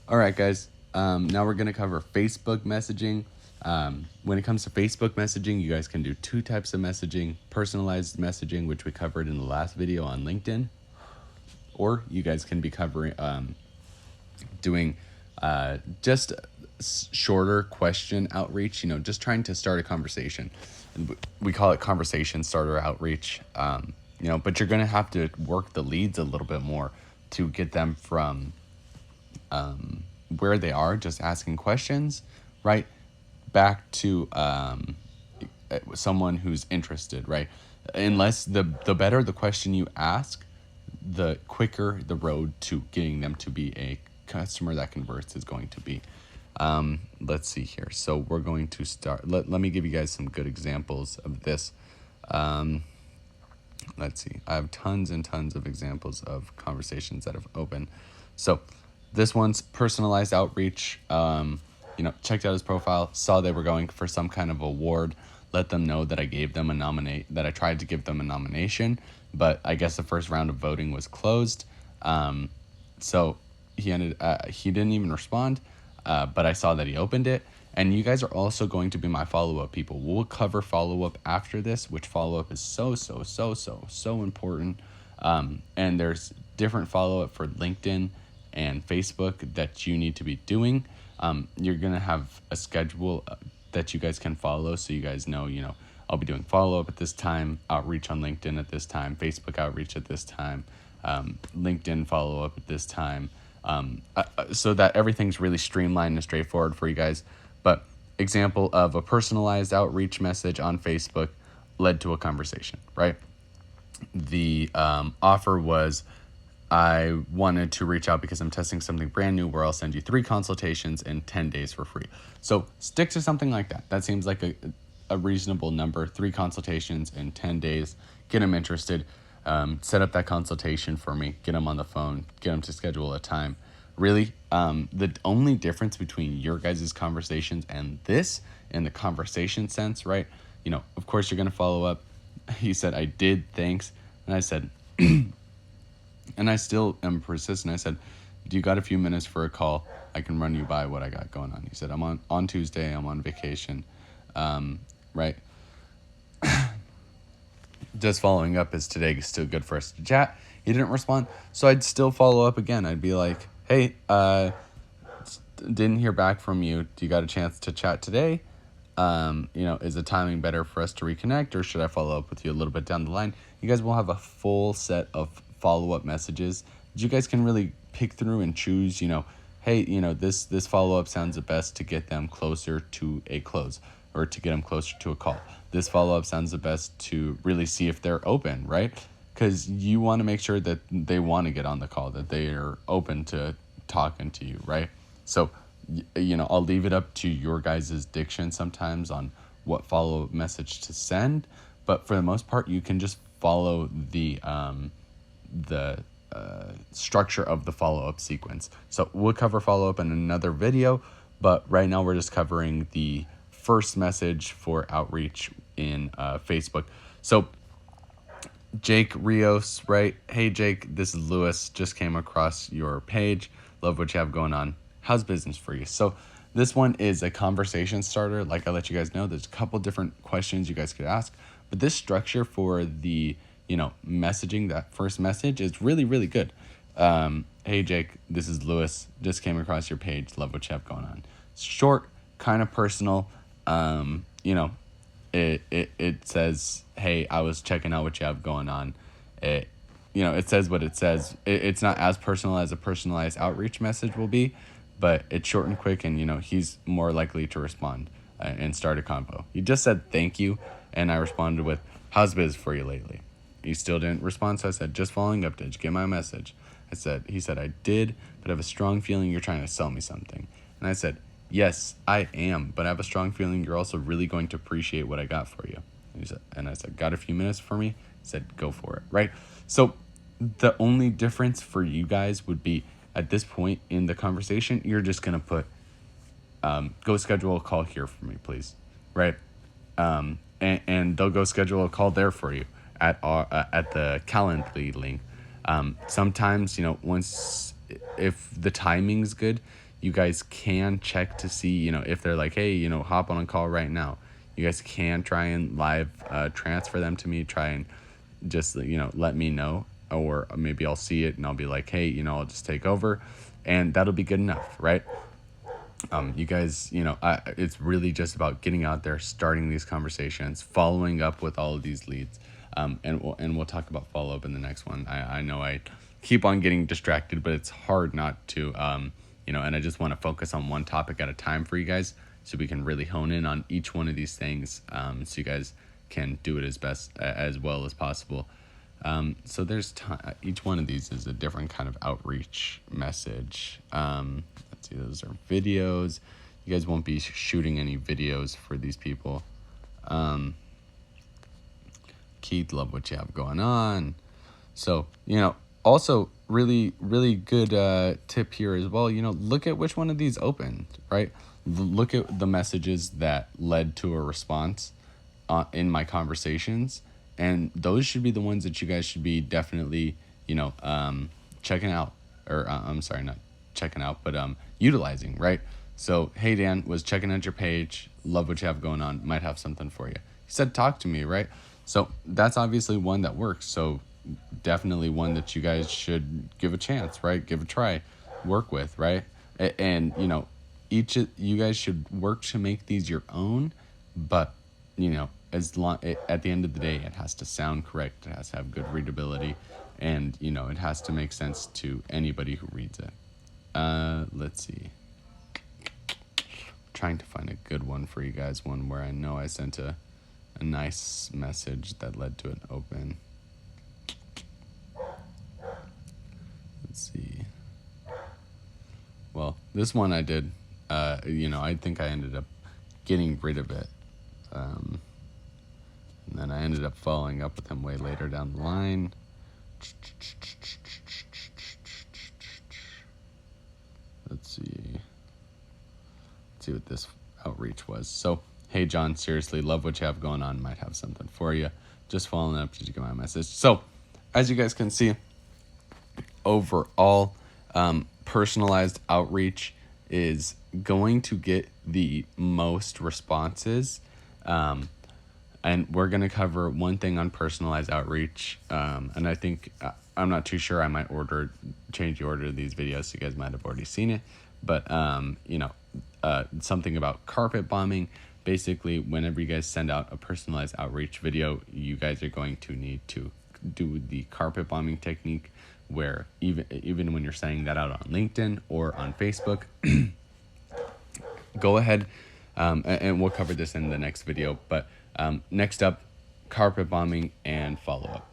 All right, guys. Now we're going to cover Facebook messaging. When it comes to Facebook messaging, you guys can do two types of messaging: personalized messaging, which we covered in the last video on LinkedIn, or you guys can be covering doing just shorter question outreach. Just trying to start a conversation. And we call it conversation starter outreach. But you're going to have to work the leads a little bit more to get them from where they are, just asking questions, right, back to someone who's interested, right? Unless the better the question you ask, the quicker the road to getting them to be a customer that converts is going to be. Let's see here. So we're going to start. Let me give you guys some good examples of this. Let's see. I have tons and tons of examples of conversations that have opened. So this one's personalized outreach. Checked out his profile, saw they were going for some kind of award, let them know that I gave them that I tried to give them a nomination, but I guess the first round of voting was closed. So he didn't even respond, but I saw that he opened it. And you guys are also going to be my follow-up people. We'll cover follow-up after this, which follow-up is so important. And there's different follow-up for LinkedIn and Facebook that you need to be doing. You're going to have a schedule that you guys can follow, so you guys know, I'll be doing follow-up at this time, outreach on LinkedIn at this time, Facebook outreach at this time, LinkedIn follow-up at this time, so that everything's really streamlined and straightforward for you guys. But example of a personalized outreach message on Facebook led to a conversation, right? The offer was, I wanted to reach out because I'm testing something brand new where I'll send you 3 consultations in 10 days for free. So stick to something like that. That seems like a reasonable number. 3 consultations in 10 days. Get them interested. Set up that consultation for me. Get them on the phone. Get them to schedule a time. Really, the only difference between your guys' conversations and this, in the conversation sense, right? Of course you're going to follow up. He said, I did, thanks. And I said, and I still am persistent. I said, do you got a few minutes for a call? I can run you by what I got going on. He said, I'm on Tuesday. I'm on vacation. Right. Just following up, is today still good for us to chat? He didn't respond. So I'd still follow up again. I'd be like, hey, didn't hear back from you. Do you got a chance to chat today? Is the timing better for us to reconnect, or should I follow up with you a little bit down the line? You guys will have a full set of follow-up messages that you guys can really pick through and choose, hey, this follow-up sounds the best to get them closer to a close, or to get them closer to a call. This follow-up sounds the best to really see if they're open, right? Because you want to make sure that they want to get on the call, that they are open to talking to you, right? So, I'll leave it up to your guys' diction sometimes on what follow-up message to send, but for the most part, you can just follow the structure of the follow-up sequence. So we'll cover follow-up in another video, but right now we're just covering the first message for outreach in Facebook. So Jake Rios, right? Hey Jake, this is Lewis. Just came across your page. Love what you have going on. How's business for you? So this one is a conversation starter. Like I let you guys know, there's a couple different questions you guys could ask, but this structure for the messaging, that first message, is really, really good. Hey Jake, this is Lewis. Just came across your page. Love what you have going on. It's short, kind of personal. It says, hey, I was checking out what you have going on. It says what it says. It's not as personal as a personalized outreach message will be, but it's short and quick, and he's more likely to respond and start a convo. He just said thank you, and I responded with, how's biz for you lately? He still didn't respond, so I said, just following up, did you get my message? He said, I did, but I have a strong feeling you're trying to sell me something. And I said, yes, I am, but I have a strong feeling you're also really going to appreciate what I got for you. And I said, got a few minutes for me? He said, go for it, right? So the only difference for you guys would be, at this point in the conversation, you're just going to put, go schedule a call here for me, please, right? And they'll go schedule a call there for you at the Calendly link. Sometimes, if the timing's good, you guys can check to see, you know, if they're like, hey, you know, hop on a call right now. You guys can try and live transfer them to me, try and just, you know, let me know, or maybe I'll see it and I'll be like, hey, you know, I'll just take over, and that'll be good enough, right? You guys, you know, it's really just about getting out there, starting these conversations, following up with all of these leads. And we'll talk about follow up in the next one. I know I keep on getting distracted, but it's hard not to, you know, and I just want to focus on one topic at a time for you guys, so we can really hone in on each one of these things, so you guys can do it as well as possible. So there's each one of these is a different kind of outreach message. Let's see, those are videos. You guys won't be shooting any videos for these people. Keith, love what you have going on. So, you know, also really, really good tip here as well. You know, look at which one of these opened, right? Look at the messages that led to a response in my conversations. And those should be the ones that you guys should be definitely, you know, checking out, or I'm sorry, not checking out, but utilizing, right? So, hey, Dan, was checking out your page. Love what you have going on. Might have something for you. He said, talk to me, right? So that's obviously one that works. So definitely one that you guys should give a chance, right? Give a try, work with, right? And, you know, each of you guys should work to make these your own, but, you know, at the end of the day, it has to sound correct. It has to have good readability, and, you know, it has to make sense to anybody who reads it. Let's see. Trying to find a good one for you guys. One where I know I sent a nice message that led to an open. Let's see. Well, this one I did. You know, I think I ended up getting rid of it. And then I ended up following up with him way later down the line. Let's see what this outreach was. So, hey, John, seriously, love what you have going on. Might have something for you. Just following up. Did you get my message? So, as you guys can see, overall, personalized outreach is going to get the most responses. And we're going to cover one thing on personalized outreach. And I think, I'm not too sure, I might change the order of these videos, so you guys might have already seen it. But, you know, something about carpet bombing. Basically, whenever you guys send out a personalized outreach video, you guys are going to need to do the carpet bombing technique, where even when you're sending that out on LinkedIn or on Facebook, go ahead, and we'll cover this in the next video. But next up, carpet bombing and follow-up.